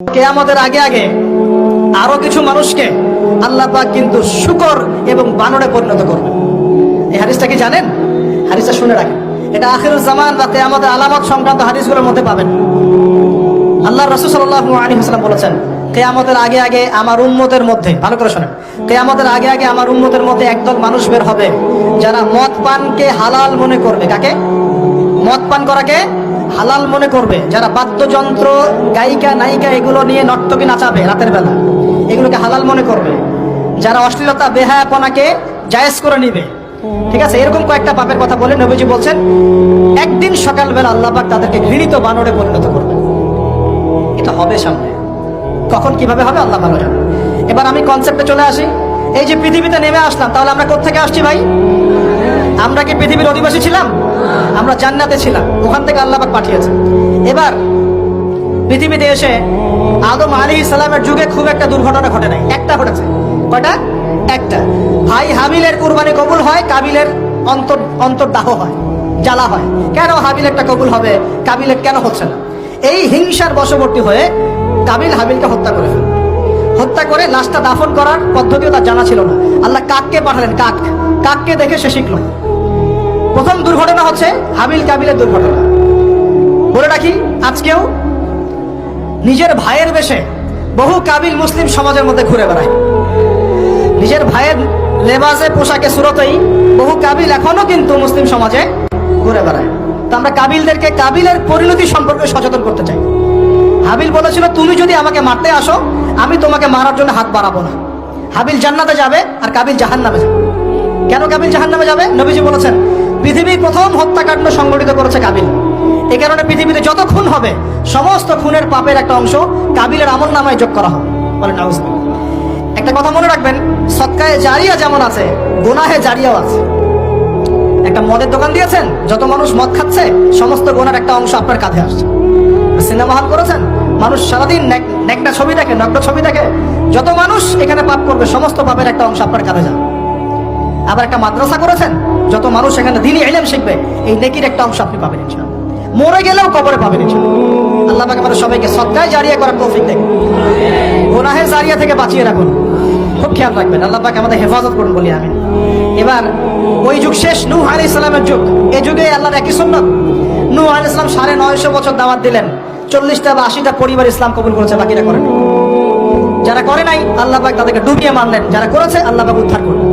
কিয়ামতের আগে আগে আরো কিছু মানুষকে আল্লাহ পাক কিন্তু শূকর এবং বানরে পরিণত করবে। এই হাদিসটা কি জানেন? হাদিসটা শুনে রাখেন, এটা আখিরুল জামান বা কিয়ামতের আলামত সংক্রান্ত হাদিসগুলোর মধ্যে পাবেন। আল্লাহ রাসূল সাল্লাল্লাহু আলাইহি ওয়াসাল্লাম বলেছেন, কিয়ামতের আগে আগে আমার উম্মতের মধ্যে, ভালো করে শোনেন, কিয়ামতের আগে আগে আমার উম্মতের মধ্যে একদল মানুষ বের হবে যারা মদ পানকে হালাল মনে করবে। কাকে? মদ পান করাকে হালাল মনে করবে। যারা বাদ্যযন্ত্র, গায়িকা, নায়িকা এগুলো নিয়ে নর্তকী নাচাবে রাতের বেলা, এগুলোকে হালাল মনে করবে। যারা অশ্লীলতা, বেহায়াপনাকে জায়েজ করে নিবে, ঠিক আছে, এরকম কয়েকটা পাপের কথা বলে নবীজি বলছেন একদিন সকালবেলা আল্লাহ পাক তাদেরকে ঘৃণিত বানরে পরিণত করবে। এটা হবে সামনে, কখন কিভাবে হবে আল্লাহ ভালো জানে। এবার আমি কনসেপ্টে চলে আসি। এই যে পৃথিবীতে নেমে আসলাম, তাহলে আমরা কোত্থেকে আসছি ভাই? আমরা কি পৃথিবীর অধিবাসী ছিলাম? আমরা জান্নাতে ছিলাম, ওখান থেকে আল্লাহ পাক পাঠিয়েছে। এবার পৃথিবীতে এসে আদম আলাইহিস সালামের যুগে খুব একটা দুর্ঘটনা ঘটে নাই, একটা ঘটেছে। কয়টা? একটা। ভাই হাবিলের কুরবানি কবুল হয়, কাবিলের অন্তর্দাহ হয়, জ্বালা হয়। কেন হাবিলেরটা কবুল হবে, কাবিলের কেন হচ্ছে না? এই হিংসার বশবর্তী হয়ে কাবিল হাবিলকে হত্যা করে ফেলে। হত্যা করে লাশটা দাফন করার পদ্ধতিও তার জানা ছিল না। আল্লাহ কাককে পাঠালেন, কাককে দেখে সে শিখলো। প্রথম দুর্ঘটনা হচ্ছে হাবিল কাবিলের দুর্ঘটনা। বলে রাখি, আজকেও নিজের ভাইয়ের বেশে বহু কাবিল মুসলিম সমাজের মধ্যে ঘুরে বেড়ায়। নিজের ভাইয়ের লেবাসে, পোশাকে, সুরতেই বহু কাবিল এখনো কিন্তু মুসলিম সমাজে ঘুরে বেড়ায়। তো আমরা কাবিলদেরকে কাবিলের পরিণতি সম্পর্কে সচেতন করতে চাই। হাবিল বলেছিল, তুমি যদি আমাকে মারতে আসো, আমি তোমাকে মারার জন্য হাত বাড়াবো না। হাবিল জান্নাতে যাবে আর কাবিল জাহান্নামে যাবে। কেন কাবিল জাহান্নামে যাবে? নবীজি বলেছেন, পৃথিবীর প্রথম হত্যাকাণ্ড সংগঠিত করেছে কাবিল। এই কারণে পৃথিবীতে যত খুন হবে, সমস্ত খুনের পাপের একটা অংশ কাবিলের আমল নামায় যোগ করা হবে। বলে নাউজুবিল্লাহ। একটা কথা মনে রাখবেন, সদকায়ে জারিয়া যেমন আছে, গুনাহে জারিয়াও আছে। একটা মদের দোকান দিয়েছেন, যত মানুষ মদ খাচ্ছে, সমস্ত গুনার একটা অংশ আপনার কাঁধে আসছে। সিনেমা হল করেছেন, মানুষ সারাদিন নেকটা ছবি দেখে, নগ্ন ছবি দেখে, যত মানুষ এখানে পাপ করবে, সমস্ত পাপের একটা অংশ আপনার কাঁধে যাবে। আবার একটা মাদ্রাসা করেছেন, যত মানুষ এখানে দ্বীনি ইলম শিখবে, এই নেকির একটা অংশ আপনি পাবেন ইনশাআল্লাহ। মরে গেলেও কবরে পাবেন ইনশাআল্লাহ। আল্লাহ পাক আমাদের সবাইকে সদকায়ে জারিয়া করার তৌফিক দেন, গুনাহে জারিয়া থেকে বাঁচিয়ে রাখুন। খুব খেয়াল রাখবেন, আল্লাহ পাক আমাদের হেফাজত করুন বলি আমিন। এবার ওই যুগ শেষ, নূহ আলাইহিস সালামের যুগ। এই যুগে আল্লাহর একই সুন্নাত। নূহ আলাইহিস সালাম 950 বছর দাওয়াত দিলেন, 40টা বা 80টা পরিবার ইসলাম কবুল করেছে, বাকিরা করেনি। যারা করে নাই আল্লাহ পাক তাদেরকে ডুবিয়ে মারলেন, যারা করেছে আল্লাহ পাক উদ্ধার করলেন।